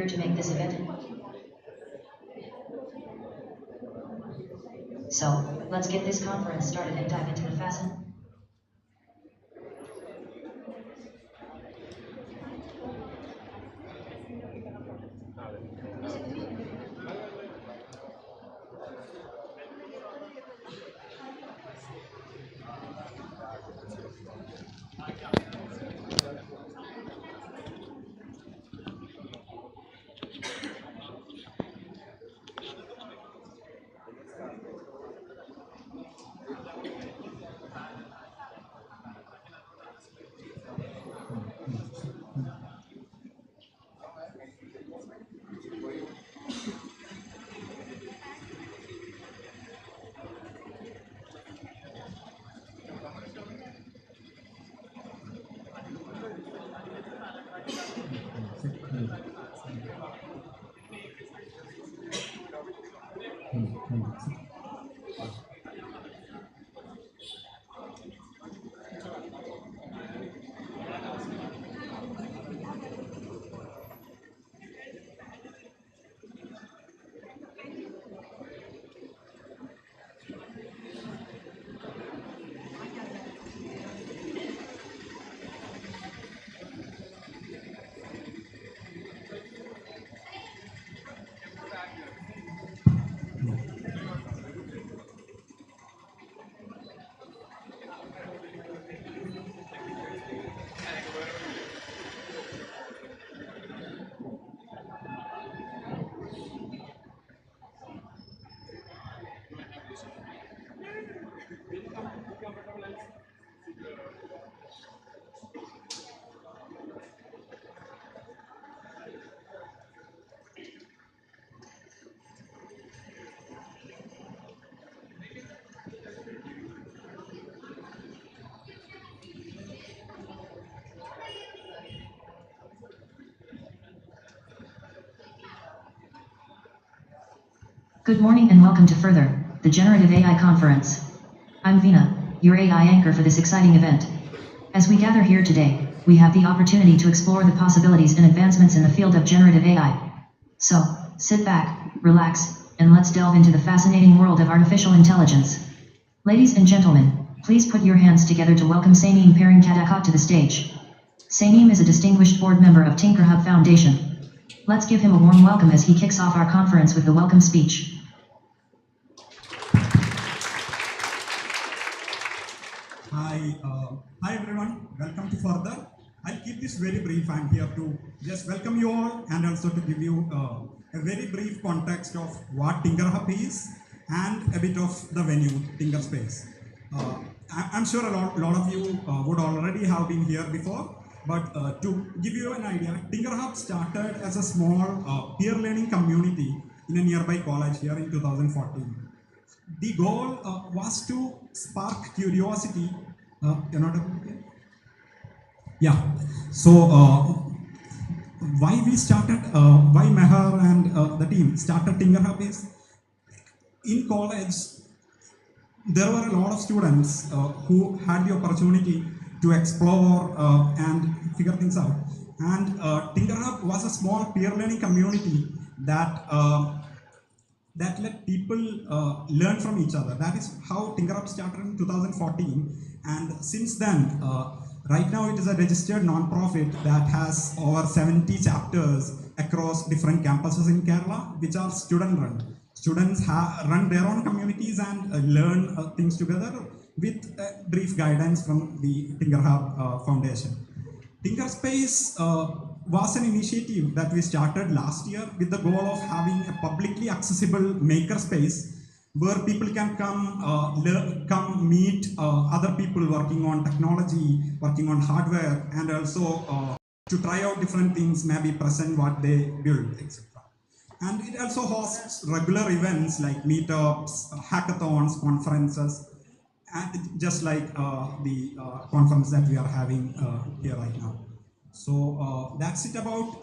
here to make this event. So, let's get this conference started and dive into the fasten. Good morning and welcome to Further, the Generative AI Conference. I'm Veena, your AI anchor for this exciting event. As we gather here today, we have the opportunity to explore the possibilities and advancements in the field of generative AI. So, sit back, relax, and let's delve into the fascinating world of artificial intelligence. Ladies and gentlemen, please put your hands together to welcome Saneem Paringkadakot to the stage. Saneem is a distinguished board member of Tinkerhub Foundation. Let's give him a warm welcome as he kicks off our conference with the welcome speech. Hi everyone, welcome to Further. I'll keep this very brief. I'm here to just welcome you all and also to give you a very brief context of what Tinkerhub is and a bit of the venue, TinkerSpace. I'm sure a lot of you would already have been here before, but to give you an idea, Tinkerhub started as a small peer learning community in a nearby college here in 2014. The goal was to spark curiosity. You're not able to hear? Yeah. So why we started, why Meher and the team started Tinkerhub is, in college, there were a lot of students who had the opportunity to explore and figure things out. And Tinkerhub was a small peer learning community that that let people learn from each other. That is how Tinkerhub started in 2014. And since then, right now it is a registered non-profit that has over 70 chapters across different campuses in Kerala, which are student-run. Students run their own communities and learn things together with brief guidance from the Tinkerhub Foundation. TinkerSpace was an initiative that we started last year with the goal of having a publicly accessible makerspace where people can come meet other people working on technology, working on hardware, and also to try out different things, maybe present what they build, etc. And it also hosts regular events like meetups, hackathons, conferences, and just like the conference that we are having here right now. So that's it about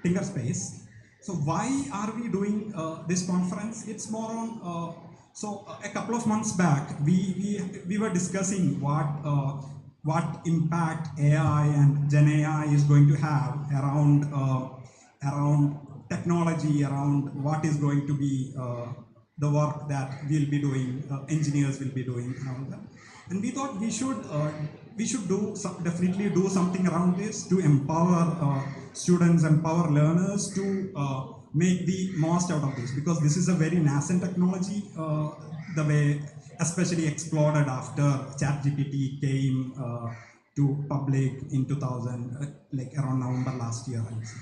TinkerSpace. So why are we doing this conference? It's more on, so a couple of months back, we were discussing what impact AI and Gen AI is going to have around technology, around what is going to be the work that we'll be doing, engineers will be doing around that. And we thought we should definitely do something around this to empower students, empower learners to make the most out of this, because this is a very nascent technology, the way especially exploded after ChatGPT came to public in 2000, like around November last year, I would say.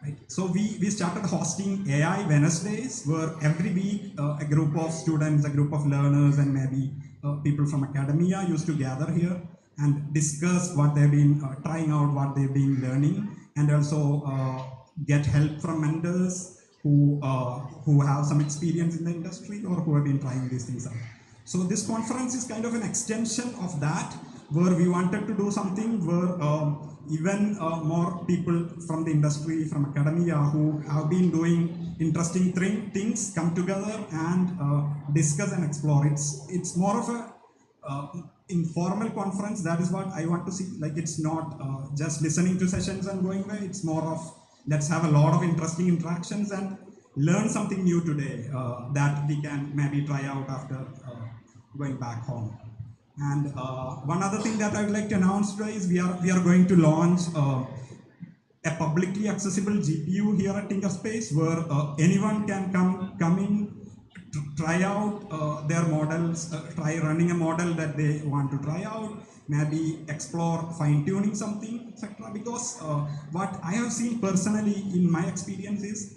Right. So we started hosting AI Wednesdays, where every week a group of students, a group of learners, and maybe people from academia used to gather here and discuss what they've been trying out, what they've been learning, and also get help from mentors who have some experience in the industry or who have been trying these things out. So this conference is kind of an extension of that, where we wanted to do something where even more people from the industry, from academia, who have been doing interesting things come together and discuss and explore. It's more of a informal conference. That is what I want to see. Like, it's not just listening to sessions and going away. It's more of, let's have a lot of interesting interactions and learn something new today that we can maybe try out after going back home. And one other thing that I would like to announce today is we are going to launch a publicly accessible GPU here at TinkerSpace, where anyone can come in, try out their models, try running a model that they want to try out, maybe explore fine-tuning something, etc. Because what I have seen personally in my experience is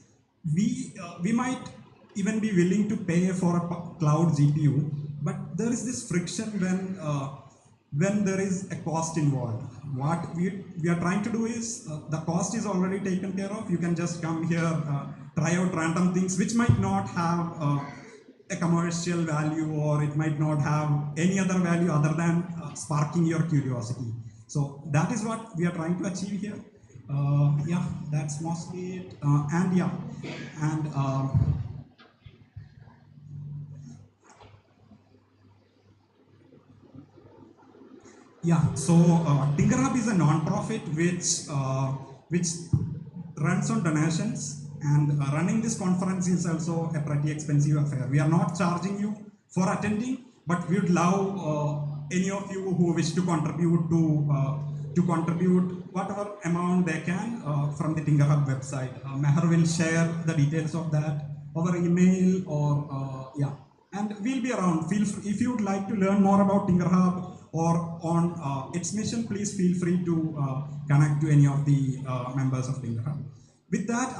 we might even be willing to pay for a cloud GPU, but there is this friction when there is a cost involved. What we are trying to do is the cost is already taken care of. You can just come here, try out random things which might not have a commercial value, or it might not have any other value other than sparking your curiosity. So that is what we are trying to achieve here. Yeah, that's mostly it. Yeah, so Tinkerhub is a non-profit which runs on donations, and running this conference is also a pretty expensive affair. We are not charging you for attending, but we would love any of you who wish to contribute to contribute whatever amount they can from the Tinkerhub website. Meher will share the details of that over email, or yeah. And we'll be around. Feel free, if you would like to learn more about Tinkerhub or on its mission, please feel free to connect to any of the members of Tinkerhub. With that,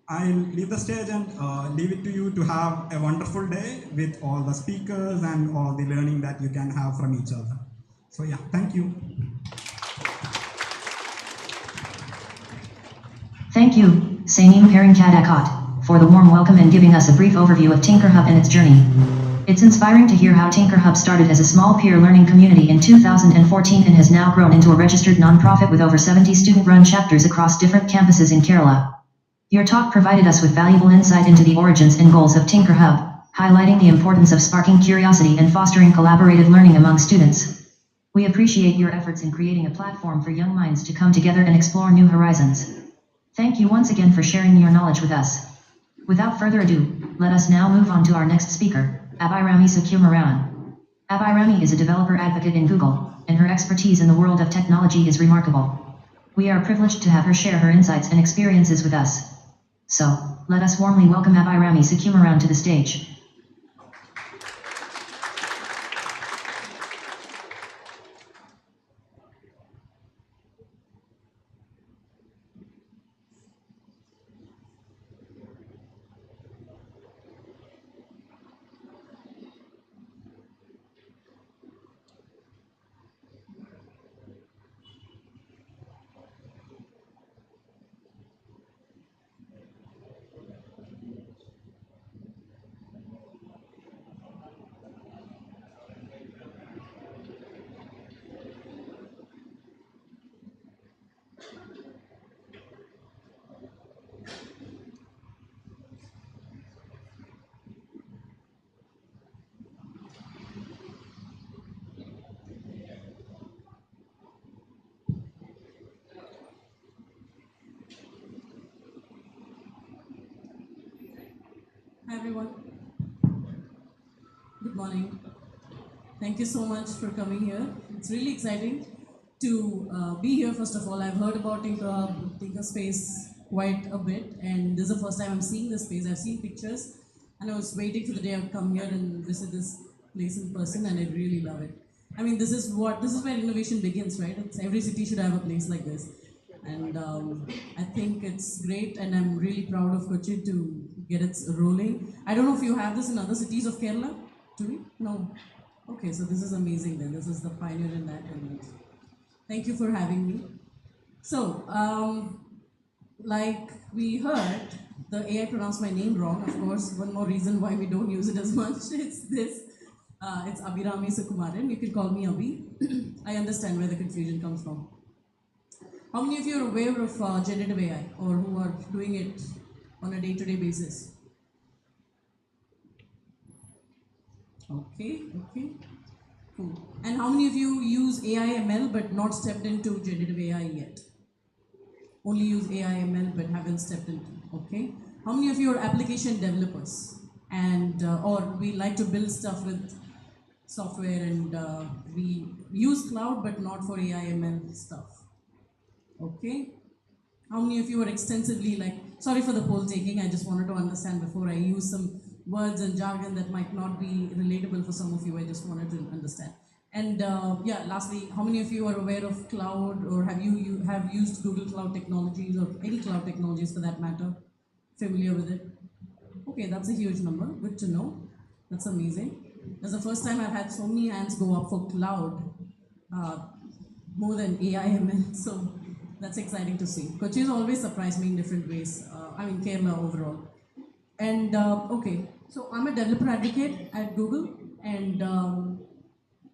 I'll leave the stage and leave it to you to have a wonderful day with all the speakers and all the learning that you can have from each other. So yeah, thank you. Thank you, Sanim Kadakot, for the warm welcome and giving us a brief overview of Tinkerhub and its journey. It's inspiring to hear how Tinkerhub started as a small peer learning community in 2014 and has now grown into a registered nonprofit with over 70 student-run chapters across different campuses in Kerala. Your talk provided us with valuable insight into the origins and goals of Tinkerhub, highlighting the importance of sparking curiosity and fostering collaborative learning among students. We appreciate your efforts in creating a platform for young minds to come together and explore new horizons. Thank you once again for sharing your knowledge with us. Without further ado, let us now move on to our next speaker, Abhirami Sukumaran. Abhirami is a developer advocate in Google, and her expertise in the world of technology is remarkable. We are privileged to have her share her insights and experiences with us. So, let us warmly welcome Abhirami Sukumaran to the stage. Hi everyone. Good morning. Thank you so much for coming here. It's really exciting to be here. First of all, I've heard about Tinkerhub, TinkerSpace quite a bit, and this is the first time I'm seeing this space. I've seen pictures, and I was waiting for the day I'd come here and visit this place in person, and I really love it. I mean, this is where innovation begins, right? Every city should have a place like this, and I think it's great, and I'm really proud of Kochi to get it rolling. I don't know if you have this in other cities of Kerala. Do we? No. Okay, so this is amazing then. This is the pioneer in that. And thank you for having me. So, like we heard, the AI pronounced my name wrong. Of course, one more reason why we don't use it as much is this. It's Abhirami Sukumaran. You can call me Abhi. I understand where the confusion comes from. How many of you are aware of generative AI or who are doing it on a day-to-day basis? Okay, okay, cool. And how many of you use AI ML but not stepped into generative AI yet? Only use AI ML but haven't stepped into. Okay. How many of you are application developers and or we like to build stuff with software and we use cloud but not for AI ML stuff? Okay. How many of you are extensively like, sorry for the poll taking, I just wanted to understand before I use some words and jargon that might not be relatable for some of you, I just wanted to understand. And yeah, lastly, how many of you are aware of cloud or you have used Google Cloud technologies or any cloud technologies for that matter? Familiar with it? Okay, that's a huge number, good to know. That's amazing. That's the first time I've had so many hands go up for cloud. Uh, More than AI ML. So that's exciting to see. Kochi has always surprised me in different ways. I mean, Kerala overall. And okay, so I'm a developer advocate at Google, and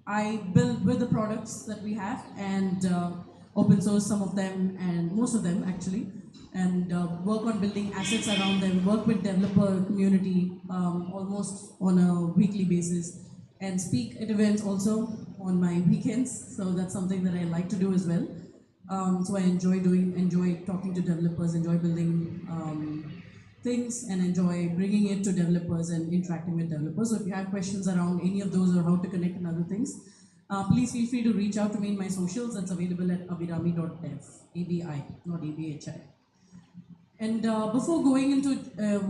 I build with the products that we have and open source some of them and most of them actually, and work on building assets around them. Work with developer community almost on a weekly basis, and speak at events also on my weekends. So that's something that I like to do as well. So I enjoy talking to developers, enjoy building things, and enjoy bringing it to developers and interacting with developers. So if you have questions around any of those or how to connect and other things, please feel free to reach out to me in my socials. That's available at abhirami.dev, ABI, not ABHI. And before going into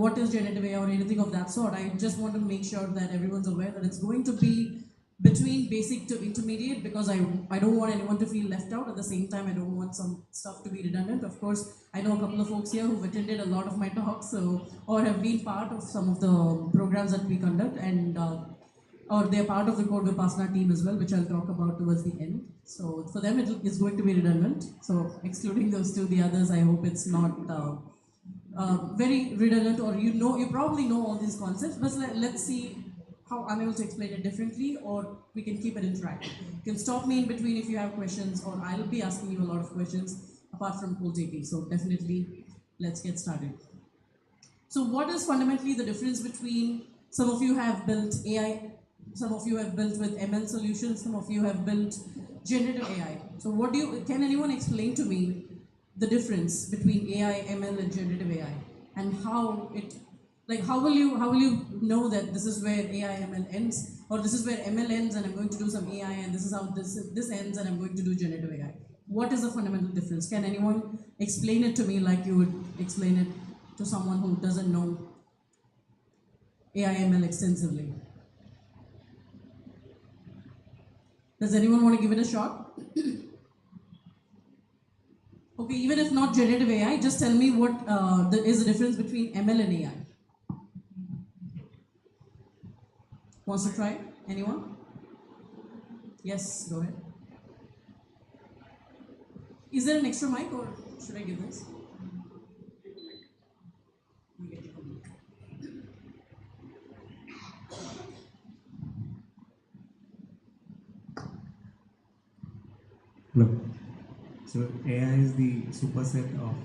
what is generative AI or anything of that sort, I just want to make sure that everyone's aware that it's going to be between basic to intermediate, because I don't want anyone to feel left out. At the same time, I don't want some stuff to be redundant. Of course, I know a couple of folks here who've attended a lot of my talks, so or have been part of some of the programs that we conduct, and or they're part of the Code Vipassana team as well, which I'll talk about towards the end. So for them, it's going to be redundant. So excluding those two, the others, I hope it's not very redundant, or you probably know all these concepts, but let's see how I'm able to explain it differently, or we can keep it interactive. You can stop me in between if you have questions, or I'll be asking you a lot of questions apart from poll taking. So definitely, let's get started. So what is fundamentally the difference between, some of you have built AI, some of you have built with ML solutions, some of you have built generative AI. So can anyone explain to me the difference between AI, ML and generative AI, and how it, like how will you know that this is where AI, ML ends, or this is where ML ends and I'm going to do some AI, and this is how this ends and I'm going to do generative AI? What is the fundamental difference? Can anyone explain it to me like you would explain it to someone who doesn't know AI, ML extensively? Does anyone want to give it a shot? Okay, even if not generative AI, just tell me what is the difference between ML and AI. Wants to try? Anyone? Yes, go ahead. Is there an extra mic, or should I give this? Hello. So AI is the superset of.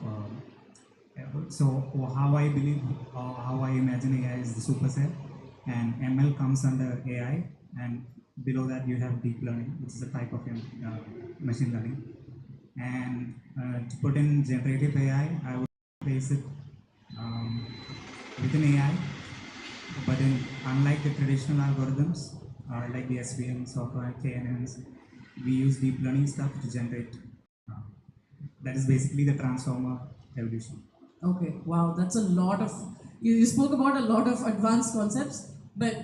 So how I believe, how I imagine AI is the superset, and ML comes under AI, and below that you have deep learning, which is a type of machine learning. And to put in generative AI, I would place it within AI, But then, unlike the traditional algorithms, like the SVMs or KNNs, we use deep learning stuff to generate. Uh, that is basically the transformer evolution. Okay, wow, that's a lot of. You spoke about a lot of advanced concepts, but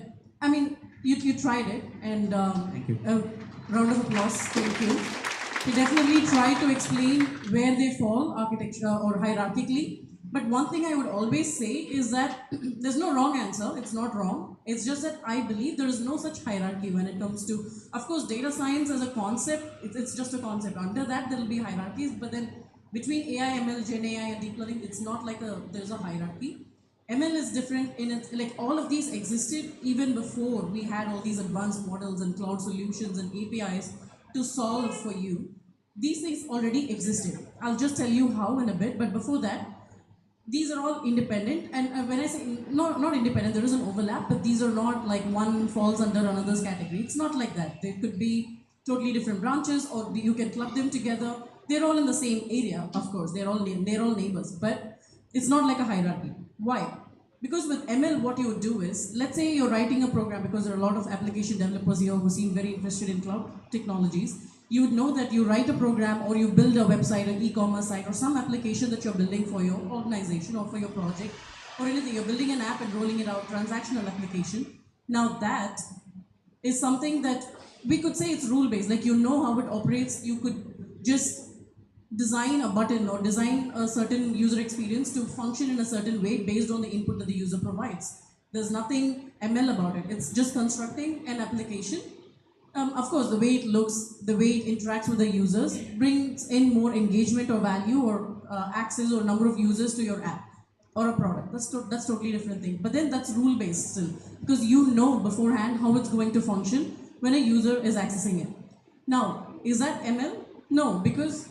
I mean, you tried it, and Thank you. a round of applause. Thank you. You definitely try to explain where they fall architecture or hierarchically. But one thing I would always say is that there's no wrong answer. It's not wrong. It's just that I believe there is no such hierarchy when it comes to, of course, data science as a concept. It's just a concept. Under that, there will be hierarchies, but then between AI, ML, Gen AI, and deep learning, it's not like there's a hierarchy. ML is different in it, like all of these existed even before we had all these advanced models and cloud solutions and APIs to solve for you. These things already existed. I'll just tell you how in a bit, but before that, these are all independent. And when I say not independent, there is an overlap, but these are not like one falls under another's category. It's not like that. They could be totally different branches, or you can club them together. They're all in the same area, of course. They're all neighbors, but it's not like a hierarchy. Why? Because with ML, what you would do is, let's say you're writing a program, because there are a lot of application developers here who seem very interested in cloud technologies. You would know that you write a program or you build a website, an e-commerce site, or some application that you're building for your organization or for your project or anything. You're building an app and rolling it out, transactional application. Now that is something that we could say it's rule-based, like you know how it operates. You could just design a button or design a certain user experience to function in a certain way based on the input that the user provides. There's nothing ML about it. It's just constructing an application. Of course, the way it looks, the way it interacts with the users brings in more engagement or value or access or number of users to your app or a product. That's totally different thing. But then that's rule based still, because you know beforehand how it's going to function when a user is accessing it. Now, is that ML? No, because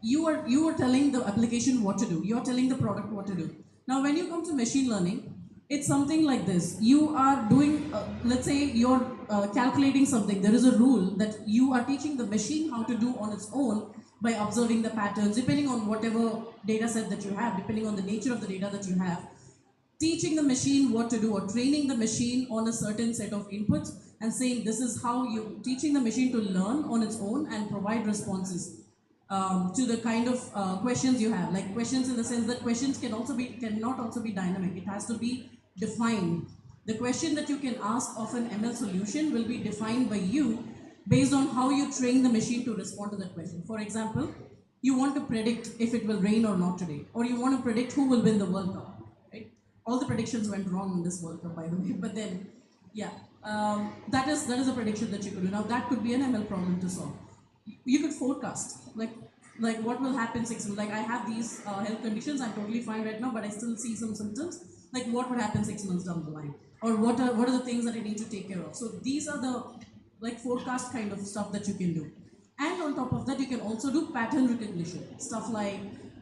you are telling the application what to do. You are telling the product what to do. Now, when you come to machine learning, it's something like this. You are doing, let's say you're calculating something. There is a rule that you are teaching the machine how to do on its own by observing the patterns, depending on whatever data set that you have, depending on the nature of the data that you have. Teaching the machine what to do or training the machine on a certain set of inputs and saying this is how you, teaching the machine to learn on its own and provide responses to the kind of questions you have. Like questions in the sense that questions cannot also be dynamic. It has to be defined. The question that you can ask of an ML solution will be defined by you based on how you train the machine to respond to that question. For example, you want to predict if it will rain or not today, or you want to predict who will win the World Cup, right? All the predictions went wrong in this World Cup, by the way, but then, yeah, that is a prediction that you could do. Now, that could be an ML problem to solve. You could forecast, like what will happen 6 months. Like I have these health conditions, I'm totally fine right now, but I still see some symptoms. Like what would happen 6 months down the line, or what are the things that I need to take care of. So these are the like forecast kind of stuff that you can do. And on top of that, you can also do pattern recognition stuff like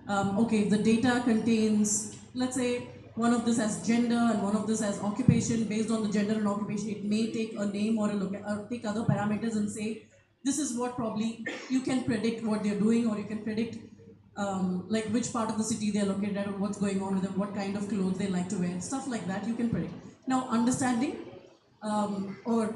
okay, the data contains, let's say, one of this has gender and one of this has occupation. Based on the gender and occupation, it may take a name or take other parameters and say this is what probably you can predict what they're doing, or you can predict like which part of the city they're located at, or what's going on with them, what kind of clothes they like to wear, stuff like that you can predict. Now, or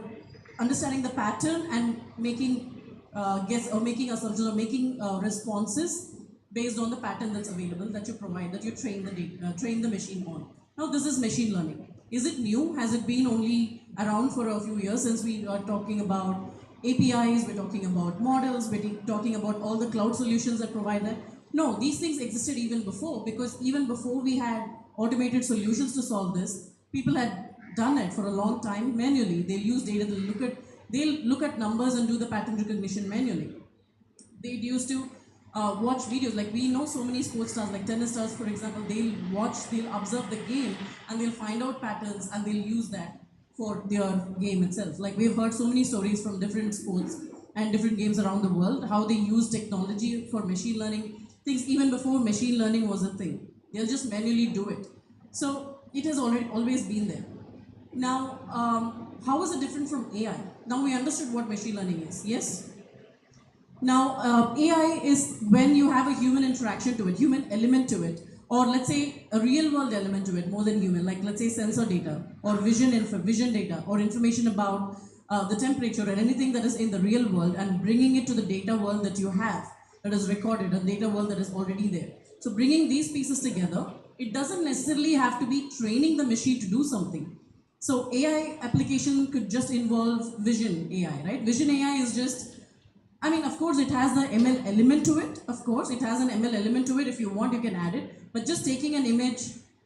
understanding the pattern and making guess or making assumptions or making responses based on the pattern that's available that you provide, that you train the machine on. Now, this is machine learning. Is it new? Has it been only around for a few years since we are talking about APIs, we're talking about models, we're talking about all the cloud solutions that provide that? No, these things existed even before, because even before we had automated solutions to solve this, people had done it for a long time manually. They'll use data, they'll look at numbers and do the pattern recognition manually. They used to watch videos. Like we know so many sports stars, like tennis stars, for example, they'll observe the game and they'll find out patterns and they'll use that for their game itself. Like we've heard so many stories from different sports and different games around the world, how they use technology for machine learning things even before machine learning was a thing. They'll just manually do it. So it has always been there. Now, how is it different from AI? Now we understood what machine learning is, yes? Now, AI is when you have a human interaction to it, human element to it, or let's say a real world element to it more than human, like let's say sensor data or vision data or information about the temperature or anything that is in the real world, and bringing it to the data world that you have, that is recorded, a data world that is already there. So bringing these pieces together, it doesn't necessarily have to be training the machine to do something. So AI application could just involve vision AI, right? Vision AI is just, I mean, of course, it has the ML element to it. Of course, it has an ML element to it. If you want, you can add it. But just taking an image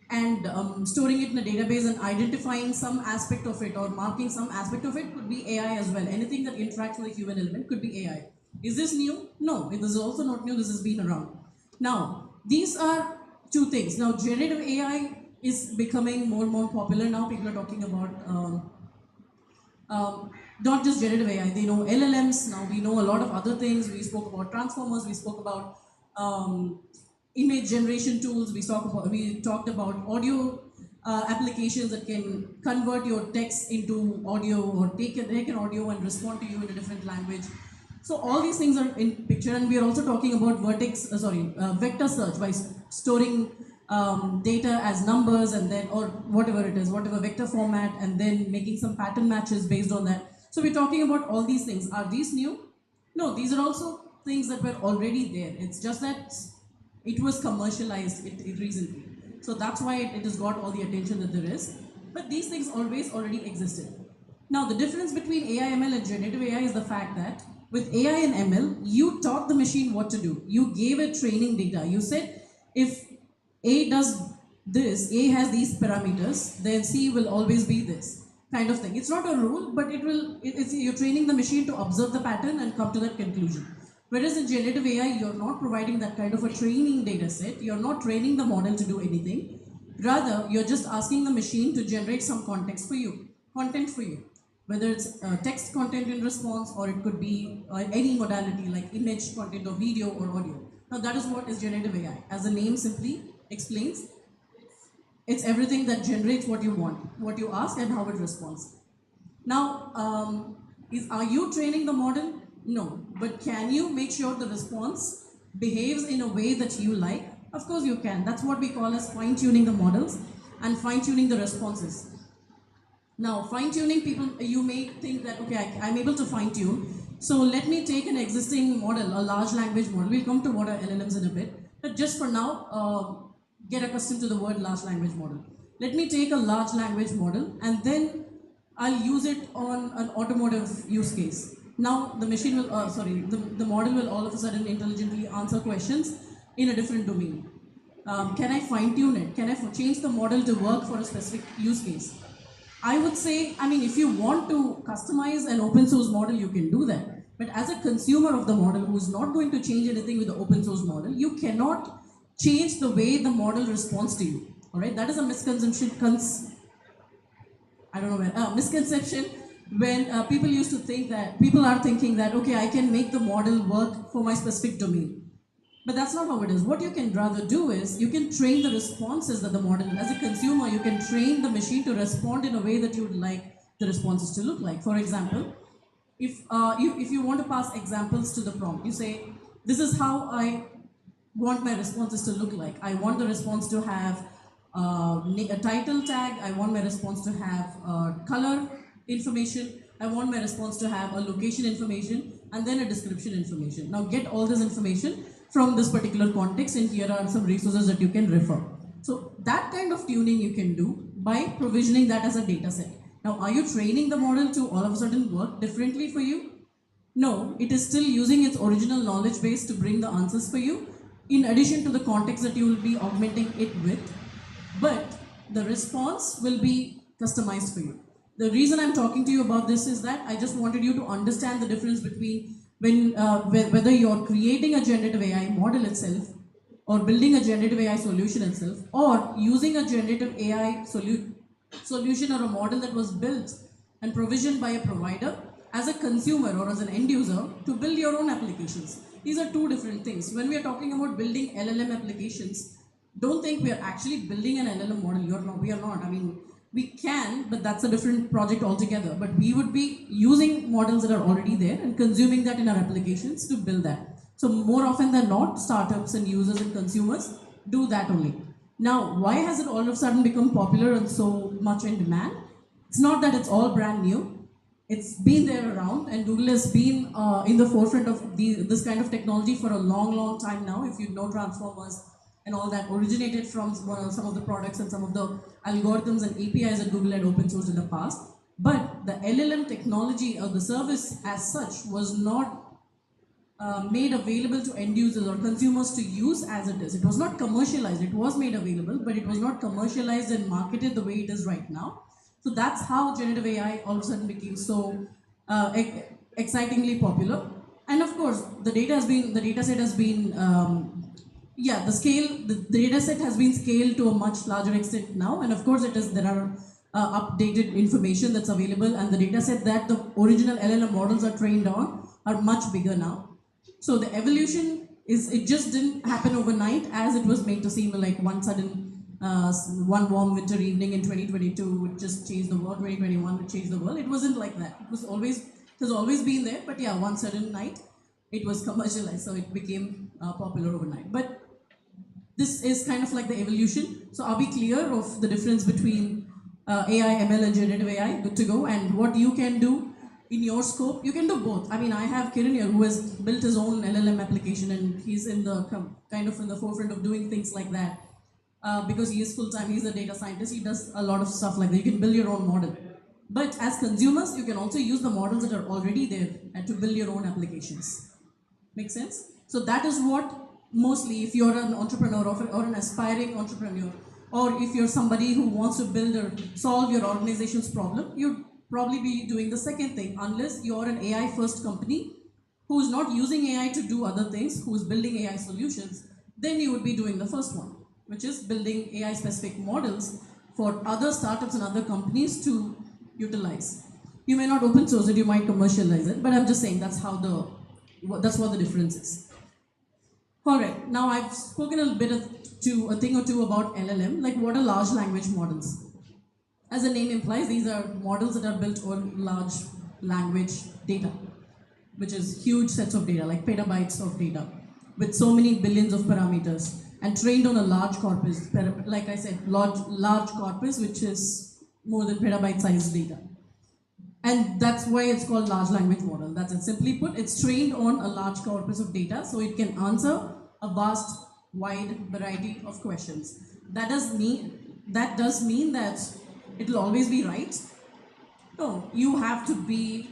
and storing it in a database and identifying some aspect of it or marking some aspect of it could be AI as well. Anything that interacts with a human element could be AI. Is this new? No, it is also not new. This has been around. Now, these are two things. Now, generative AI is becoming more and more popular now. People are talking about not just generative AI, they know LLMs, now we know a lot of other things. We spoke about transformers, we spoke about image generation tools, we talked about audio applications that can convert your text into audio or take an audio and respond to you in a different language. So all these things are in picture, and we are also talking about vector search by storing data as numbers and then, or whatever it is, whatever vector format, and then making some pattern matches based on that. So we're talking about all these things. Are these new? No, these are also things that were already there. It's just that it was commercialized it recently. So that's why it has got all the attention that there is. But these things already existed. Now the difference between AI, ML and generative AI is the fact that with AI and ML, you taught the machine what to do. You gave it training data. You said, if A does this, A has these parameters, then C will always be this kind of thing. It's not a rule, but you're training the machine to observe the pattern and come to that conclusion. Whereas in generative AI, you're not providing that kind of a training data set. You're not training the model to do anything. Rather, you're just asking the machine to generate some content for you. Whether it's text content in response, or it could be any modality like image content or video or audio. Now that is what is generative AI. As the name simply explains, it's everything that generates what you want, what you ask, and how it responds. Now, are you training the model? No. But can you make sure the response behaves in a way that you like? Of course you can. That's what we call as fine-tuning the models and fine-tuning the responses. Now, fine-tuning, you may think that, okay, I'm able to fine-tune, so let me take an existing model, a large language model. We'll come to what are LLMs in a bit. But just for now, get accustomed to the word large language model. Let me take a large language model and then I'll use it on an automotive use case. Now the machine will, the model will all of a sudden intelligently answer questions in a different domain. Can I fine tune it? Can I change the model to work for a specific use case? I would say, I mean, if you want to customize an open source model, you can do that. But as a consumer of the model who is not going to change anything with the open source model, you cannot change the way the model responds to you. All right, that is a misconception. Misconception when people used to think that people are thinking that, okay, I can make the model work for my specific domain. But that's not how it is. What you can rather do is you can train the responses that the model, as a consumer, you can train the machine to respond in a way that you would like the responses to look like. For example, if you want to pass examples to the prompt, you say, this is how I want my responses to look like. I want the response to have a title tag. I want my response to have color information. I want my response to have a location information and then a description information. Now get all this information from this particular context, and here are some resources that you can refer. So that kind of tuning you can do by provisioning that as a data set. Now, are you training the model to all of a sudden work differently for you? No, it is still using its original knowledge base to bring the answers for you, in addition to the context that you will be augmenting it with. But the response will be customized for you. The reason I'm talking to you about this is that I just wanted you to understand the difference between whether you're creating a generative AI model itself, or building a generative AI solution itself, or using a generative AI solution or a model that was built and provisioned by a provider as a consumer or as an end user to build your own applications. These are two different things. When we are talking about building LLM applications, don't think we are actually building an LLM model. We are not. I mean, we can, but that's a different project altogether. But we would be using models that are already there and consuming that in our applications to build that. So more often than not, startups and users and consumers do that only. Now, why has it all of a sudden become popular and so much in demand? It's not that it's all brand new. It's been there around, and Google has been in the forefront of this kind of technology for a long, long time now. If you know transformers and all that originated from some of the products and some of the algorithms and APIs that Google had open sourced in the past. But the LLM technology or the service as such was not made available to end users or consumers to use as it is. It was not commercialized. It was made available, but it was not commercialized and marketed the way it is right now. So that's how generative AI all of a sudden became so excitingly popular. And of course, the data set has been, the data set has been scaled to a much larger extent now. And of course, there are updated information that's available, and the data set that the original LLM models are trained on are much bigger now. So the evolution it just didn't happen overnight as it was made to seem like one warm winter evening in 2022 would just change the world, 2021 would change the world. It wasn't like that. It has always been there, but yeah, one sudden night it was commercialized, so it became popular overnight. But this is kind of like the evolution. So are we clear of the difference between AI, ML and generative AI? Good to go. And what you can do in your scope, you can do both. I mean, I have Kiran here who has built his own LLM application, and he's in the kind of in the forefront of doing things like that because he is full-time. He's a data scientist. He does a lot of stuff like that. You can build your own model. But as consumers, you can also use the models that are already there and to build your own applications. Make sense? So that is what mostly, if you're an entrepreneur or an aspiring entrepreneur, or if you're somebody who wants to build or solve your organization's problem, you'd probably be doing the second thing, unless you're an AI first company who's not using AI to do other things, who's building AI solutions, then you would be doing the first one, which is building AI specific models for other startups and other companies to utilize. You may not open source it, you might commercialize it, but I'm just saying that's what the difference is. All right, now I've spoken a thing or two about LLM, like what are large language models? As the name implies, these are models that are built on large language data, which is huge sets of data, like petabytes of data, with so many billions of parameters, and trained on a large corpus, like I said, large corpus, which is more than petabyte sized data. And that's why it's called large language model. That's it. Simply put, it's trained on a large corpus of data, so it can answer a vast, wide variety of questions. That does mean that it will always be right. No, you have to be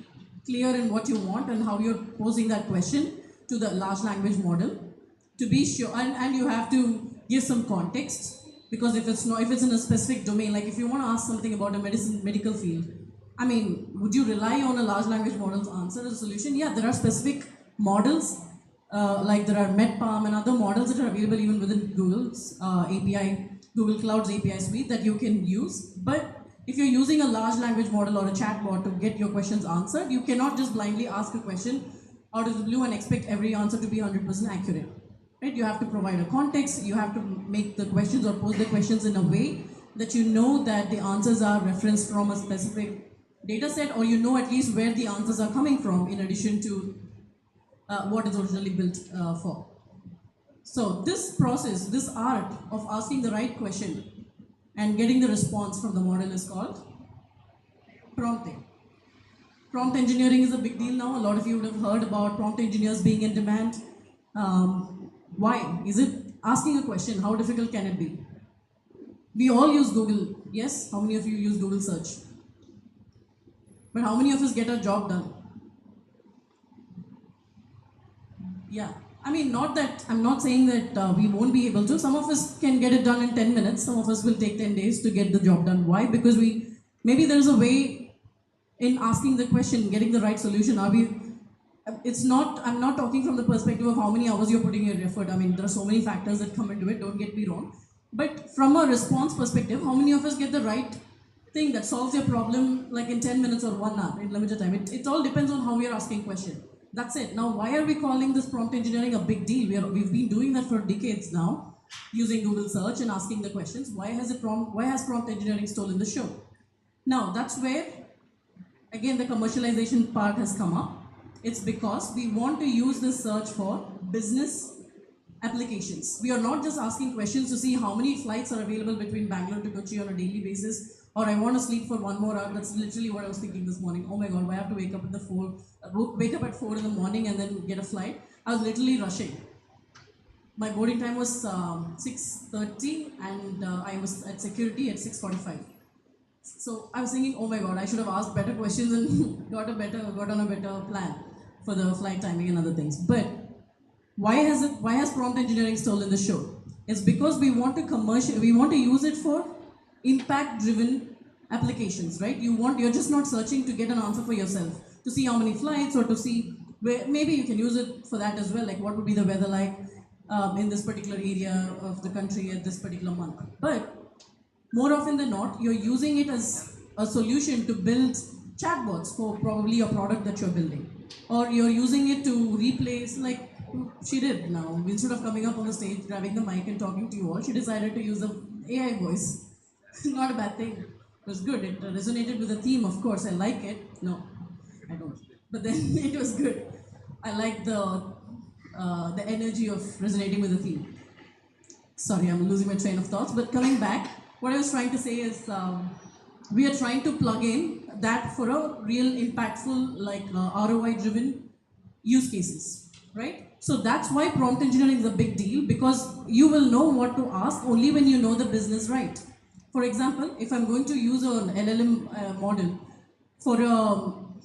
clear in what you want and how you're posing that question to the large language model to be sure, and you have to give some context, because if it's in a specific domain, like if you want to ask something about a medical field, I mean, would you rely on a large language model's answer as a solution? Yeah, there are specific models, like there are MedPalm and other models that are available even within Google's API, Google Cloud's API suite that you can use. But if you're using a large language model or a chatbot to get your questions answered, you cannot just blindly ask a question out of the blue and expect every answer to be 100% accurate. Right? You have to provide a context, you have to make the questions or pose the questions in a way that you know that the answers are referenced from a specific data set, or you know at least where the answers are coming from in addition to what is originally built for. So this process, this art of asking the right question and getting the response from the model is called prompting. Prompt engineering is a big deal now. A lot of you would have heard about prompt engineers being in demand. Why? Is it asking a question? How difficult can it be? We all use Google. Yes? How many of you use Google search? But how many of us get our job done? Yeah. I mean, I'm not saying that we won't be able to. Some of us can get it done in 10 minutes. Some of us will take 10 days to get the job done. Why? Because maybe there's a way in asking the question, getting the right solution. I'm not talking from the perspective of how many hours you're putting in your effort. I mean, there are so many factors that come into it, don't get me wrong. But from a response perspective, how many of us get the right thing that solves your problem like in 10 minutes or 1 hour in limited time? It all depends on how we are asking question. That's it. Now, why are we calling this prompt engineering a big deal? We've been doing that for decades now, using Google search and asking the questions. Why has prompt engineering stolen the show? Now, that's where, again, the commercialization part has come up. It's because we want to use this search for business applications. We are not just asking questions to see how many flights are available between Bangalore to Kochi on a daily basis, or I want to sleep for 1 more hour. That's literally what I was thinking this morning. Oh my God, why I have to wake up at wake up at 4 in the morning and then get a flight? I was literally rushing. My boarding time was 6:30, and I was at security at 6:45. So I was thinking, oh my God, I should have asked better questions and got on a better plan for the flight timing and other things. But why has prompt engineering stolen the show? It's because we want to use it for impact driven applications, right? You're just not searching to get an answer for yourself, to see how many flights, or to see where. Maybe you can use it for that as well, like what would be the weather like in this particular area of the country at this particular month. But more often than not, you're using it as a solution to build chatbots for probably a product that you're building, or you're using it to replace, like she did now. Instead of coming up on the stage, grabbing the mic and talking to you all, she decided to use the AI voice. Not a bad thing. It was good. It resonated with the theme, of course. I like it. No, I don't. But then it was good. I like the energy of resonating with the theme. Sorry, I'm losing my train of thoughts. But coming back, what I was trying to say is we are trying to plug in that for a real impactful, like ROI-driven use cases, right? So that's why prompt engineering is a big deal, because you will know what to ask only when you know the business right. For example, if I'm going to use an LLM model for a,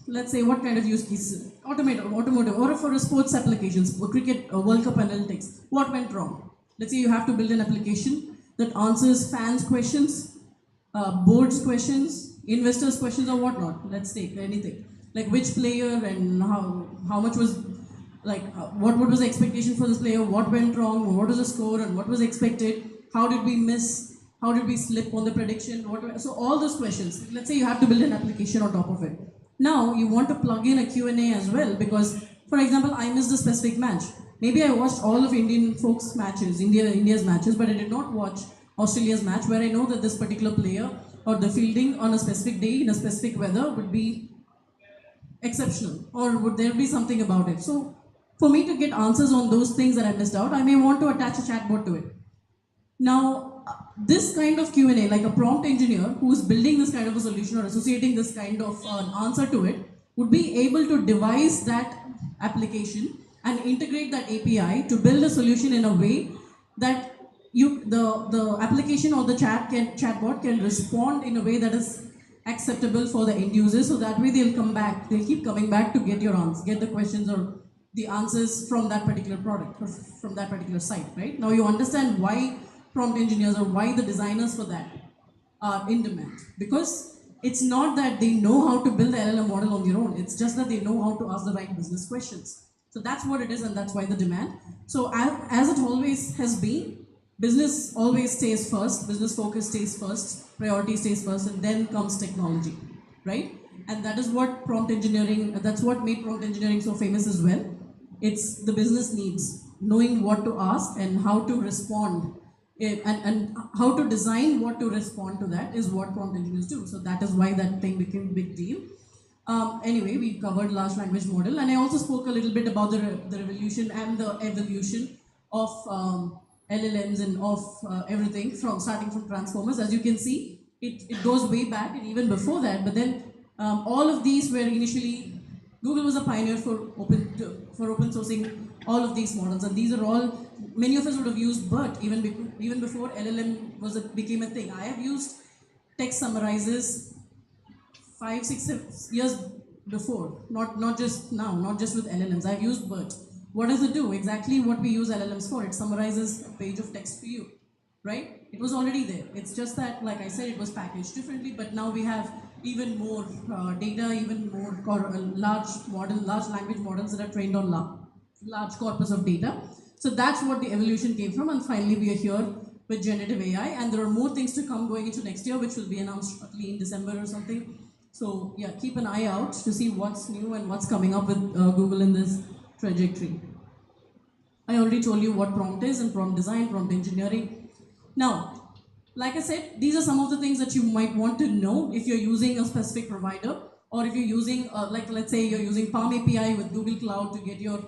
let's say, what kind of use case? Automotive, or for a sports applications, for cricket, World Cup analytics. What went wrong? Let's say you have to build an application that answers fans' questions, boards' questions, investors' questions, or whatnot. Let's take anything. Like which player and how much was, like what was the expectation for this player, what went wrong, what was the score, and what was expected, how did we miss, how did we slip on the prediction, so all those questions. Let's say you have to build an application on top of it. Now you want to plug in a Q&A as well, because for example, I missed a specific match. Maybe I watched all of Indian folks matches, India's matches, but I did not watch Australia's match, where I know that this particular player or the fielding on a specific day in a specific weather would be exceptional, or would there be something about it. So for me to get answers on those things that I missed out, I may want to attach a chatbot to it. Now, this kind of Q&A, like a prompt engineer who is building this kind of a solution or associating this kind of answer to it, would be able to devise that application and integrate that API to build a solution in a way that the application or the chatbot can respond in a way that is acceptable for the end user. So that way they'll keep coming back to get your answers, get the questions or the answers from that particular product or from that particular site, right? Now you understand why prompt engineers or why the designers for that are in demand. Because it's not that they know how to build the LLM model on their own, it's just that they know how to ask the right business questions. So that's what it is, and that's why the demand. So as it always has been, business always stays first, business focus stays first, priority stays first, and then comes technology, right? And that is what prompt engineering, that's what made prompt engineering so famous as well. It's the business needs, knowing what to ask and how to respond, and how to design what to respond to that is what prompt engineers do. So that is why that thing became a big deal. Anyway, we covered large language model, and I also spoke a little bit about the revolution and the evolution of LLMs and of everything starting from transformers. As you can see, it goes way back and even before that. But then all of these were initially, Google was a pioneer for open sourcing all of these models, and these are all, many of us would have used BERT even before LLM became a thing. I have used text summarizers 5-6 years before, not just now, not just with LLMs. I've used BERT. What does it do? Exactly what we use LLMs for. It summarizes a page of text for you, right? It was already there. It's just that, like I said, it was packaged differently, but now we have even more data, even more large language models that are trained on large corpus of data. So that's what the evolution came from, and finally we are here with generative AI, and there are more things to come going into next year, which will be announced shortly in December or something. So yeah, keep an eye out to see what's new and what's coming up with Google in this trajectory. I already told you what prompt is and prompt design, prompt engineering. Now, like I said, these are some of the things that you might want to know if you're using a specific provider, or if you're using, like let's say you're using Palm API with Google Cloud to get your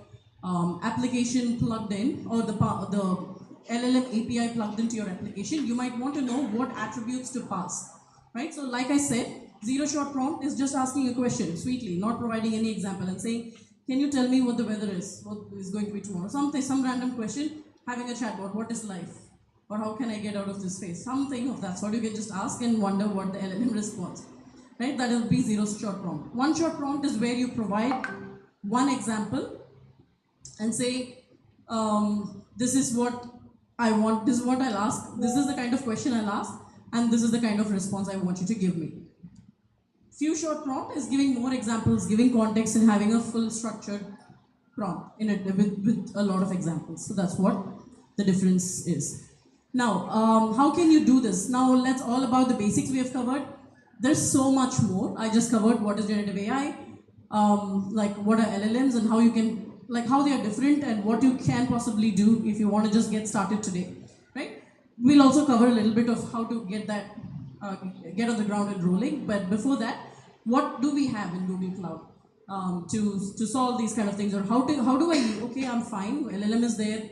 application plugged in, or the LLM API plugged into your application, you might want to know what attributes to pass, right? So like I said, zero shot prompt is just asking a question sweetly, not providing any example, and saying, can you tell me what the weather is, what is going to be tomorrow? Some random question, having a chatbot, what is life? Or how can I get out of this phase? Something of that sort. You can just ask and wonder what the LLM responds, right? That will be zero shot prompt. One shot prompt is where you provide one example and say, this is what I want, this is what I'll ask, this is the kind of question I'll ask, and this is the kind of response I want you to give me. Few shot prompt is giving more examples, giving context, and having a full structured prompt in it with a lot of examples. So that's what the difference is. Now, how can you do this? Now, let's all about the basics we have covered. There's so much more. I just covered what is generative AI, like what are LLMs and how you can, like how they are different and what you can possibly do if you want to just get started today, right? We'll also cover a little bit of how to get that, get on the ground and rolling. But before that, what do we have in Google Cloud to solve these kind of things? Or how do I, okay, I'm fine, LLM is there,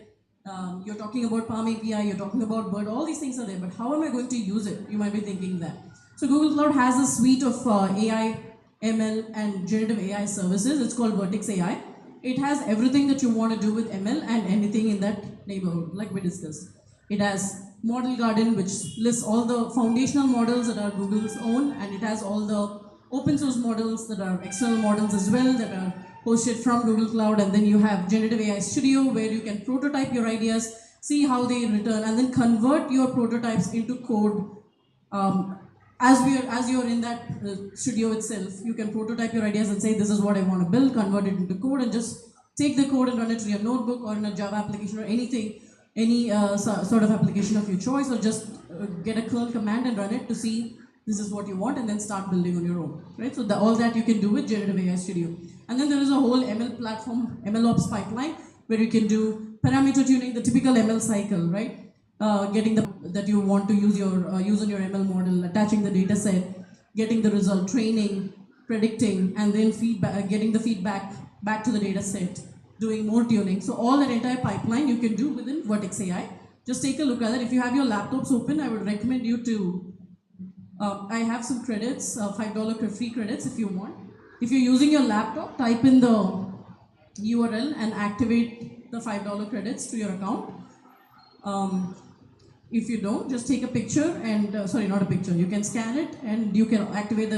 you're talking about Palm API, you're talking about Bird, all these things are there, but how am I going to use it? You might be thinking that. So Google Cloud has a suite of AI, ML, and generative AI services. It's called Vertex AI. It has everything that you want to do with ML and anything in that neighborhood, like we discussed. It has Model Garden, which lists all the foundational models that are Google's own, and it has all the open source models that are external models as well that are hosted from Google Cloud. And then you have Generative AI Studio, where you can prototype your ideas, see how they return, and then convert your prototypes into code. As you're in that studio itself, you can prototype your ideas and say, this is what I want to build, convert it into code, and just take the code and run it to your notebook or in a Java application or anything, any sort of application of your choice, or just get a curl command and run it to see this is what you want, and then start building on your own, right? So all that you can do with Generative AI Studio. And then there is a whole ML platform, MLOps pipeline, where you can do parameter tuning, the typical ML cycle, right? Getting that you want to use on your ML model, attaching the data set, getting the result, training, predicting, and then feedback, getting the feedback back to the data set, doing more tuning. So all that entire pipeline you can do within Vertex AI. Just take a look at it. If you have your laptops open, I would recommend you to, I have some credits, $5 free credits if you want. If you're using your laptop, type in the URL and activate the $5 credits to your account. If you don't, just take a picture and, sorry, not a picture, you can scan it and you can activate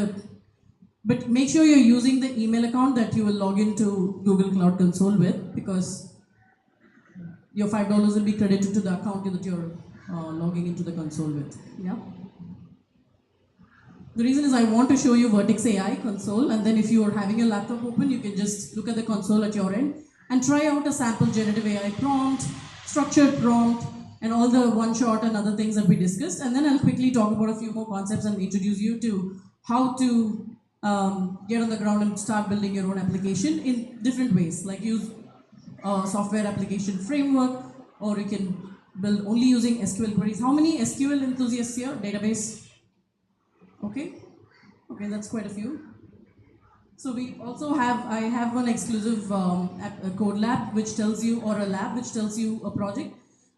but make sure you're using the email account that you will log into Google Cloud Console with, because your $5 will be credited to the account that you're logging into the console with, yeah? The reason is I want to show you Vertex AI console, and then if you are having your laptop open, you can just look at the console at your end and try out a sample generative AI prompt, structured prompt, and all the one shot and other things that we discussed. And then I'll quickly talk about a few more concepts and introduce you to how to get on the ground and start building your own application in different ways, like use software application framework, or you can build only using SQL queries. How many SQL enthusiasts here? Database? Okay, that's quite a few. So we also I have one exclusive code lab which tells you, or a lab which tells you a project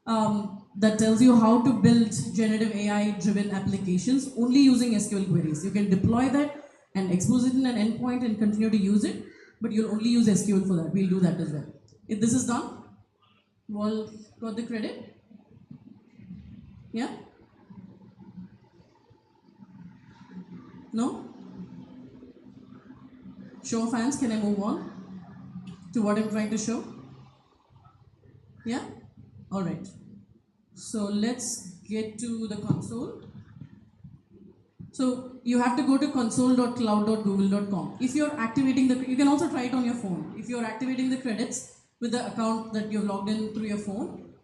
that tells you how to build generative AI driven applications only using SQL queries. You can deploy that and expose it in an endpoint and continue to use it, but you'll only use SQL for that. We'll do that as well. If this is done, you all got the credit? Yeah? No? Show of hands, can I move on to what I'm trying to show? Yeah? Alright. So let's get to the console. So you have to go to console.cloud.google.com. If you're activating you can also try it on your phone. If you're activating the credits with the account that you've logged in through your phone,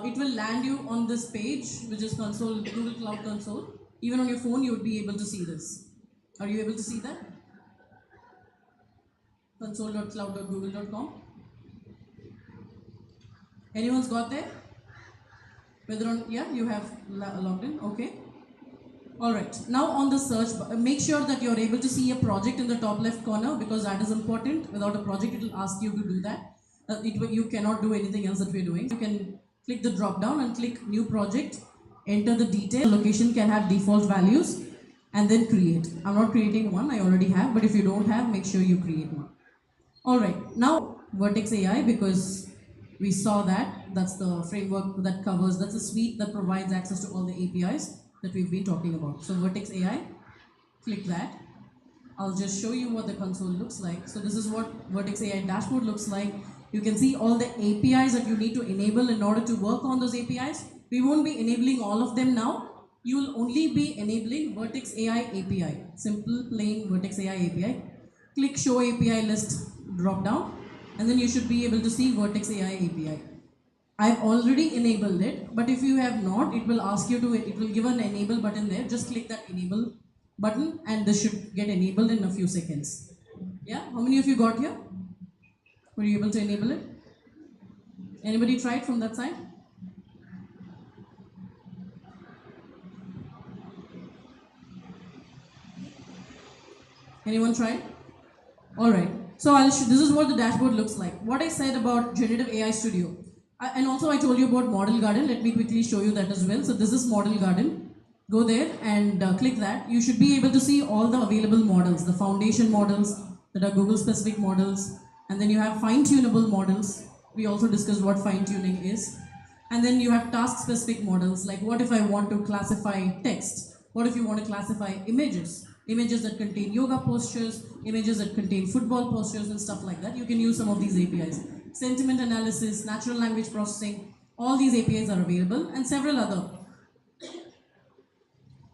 it will land you on this page, which is console, Google Cloud Console. Even on your phone, you would be able to see this. Are you able to see that? Console.cloud.google.com. Anyone's got there? Yeah, you have logged in, okay. All right, now on the search, make sure that you're able to see a project in the top left corner, because that is important. Without a project, it will ask you to do that. You cannot do anything else that we're doing. You can click the drop down and click new project, enter the detail. Location can have default values and then create. I'm not creating one, I already have, but if you don't have, make sure you create one. All right, now Vertex AI, because we saw that's the framework that covers, that's a suite that provides access to all the APIs that we've been talking about. So Vertex AI, click that. I'll just show you what the console looks like. So this is what Vertex AI dashboard looks like. You can see all the APIs that you need to enable in order to work on those APIs. We won't be enabling all of them now. You will only be enabling Vertex AI API. Simple, plain Vertex AI API. Click Show API List drop down, and then you should be able to see Vertex AI API. I've already enabled it, but if you have not, it will ask you to, it will give an enable button there. Just click that enable button and this should get enabled in a few seconds. Yeah, how many of you got here? Were you able to enable it? Anybody tried from that side? Anyone tried? All right. So this is what the dashboard looks like. What I said about generative AI studio. And also I told you about Model Garden. Let me quickly show you that as well. So this is Model Garden. Go there and click that. You should be able to see all the available models, the foundation models that are Google specific models. And then you have fine-tunable models. We also discussed what fine-tuning is. And then you have task-specific models, like what if I want to classify text? What if you want to classify images? Images that contain yoga postures, images that contain football postures and stuff like that. You can use some of these APIs. Sentiment analysis, natural language processing, all these APIs are available, and several other.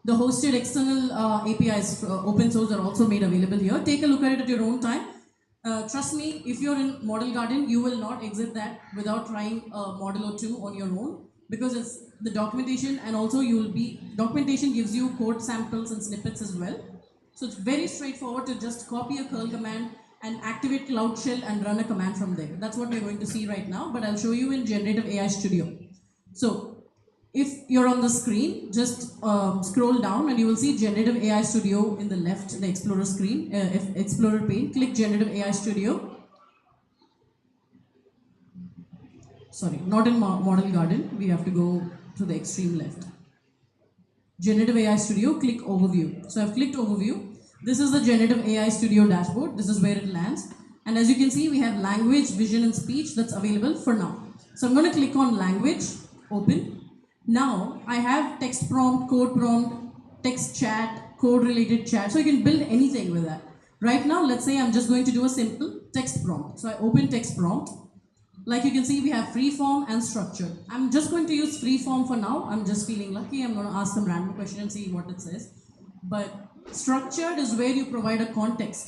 The hosted external APIs, open source, are also made available here. Take a look at it at your own time. Trust me, if you're in Model Garden, you will not exit that without trying a model or two on your own, because it's the documentation, and also documentation gives you code samples and snippets as well. So it's very straightforward to just copy a curl command and activate Cloud Shell and run a command from there. That's what we're going to see right now, but I'll show you in Generative AI Studio. So if you're on the screen, just scroll down and you will see Generative AI Studio in the left, the Explorer screen, Explorer pane. Click Generative AI Studio. Sorry, not in Model Garden. We have to go to the extreme left. Generative AI Studio, click Overview. So I've clicked Overview. This is the Generative AI Studio dashboard. This is where it lands. And as you can see, we have language, vision, and speech that's available for now. So I'm going to click on language, open. Now I have text prompt, code prompt, text chat, code related chat. So you can build anything with that. Right now, let's say I'm just going to do a simple text prompt. So I open text prompt. Like you can see, we have free form and structured. I'm just going to use free form for now. I'm just feeling lucky. I'm going to ask some random question and see what it says. But structured is where you provide a context.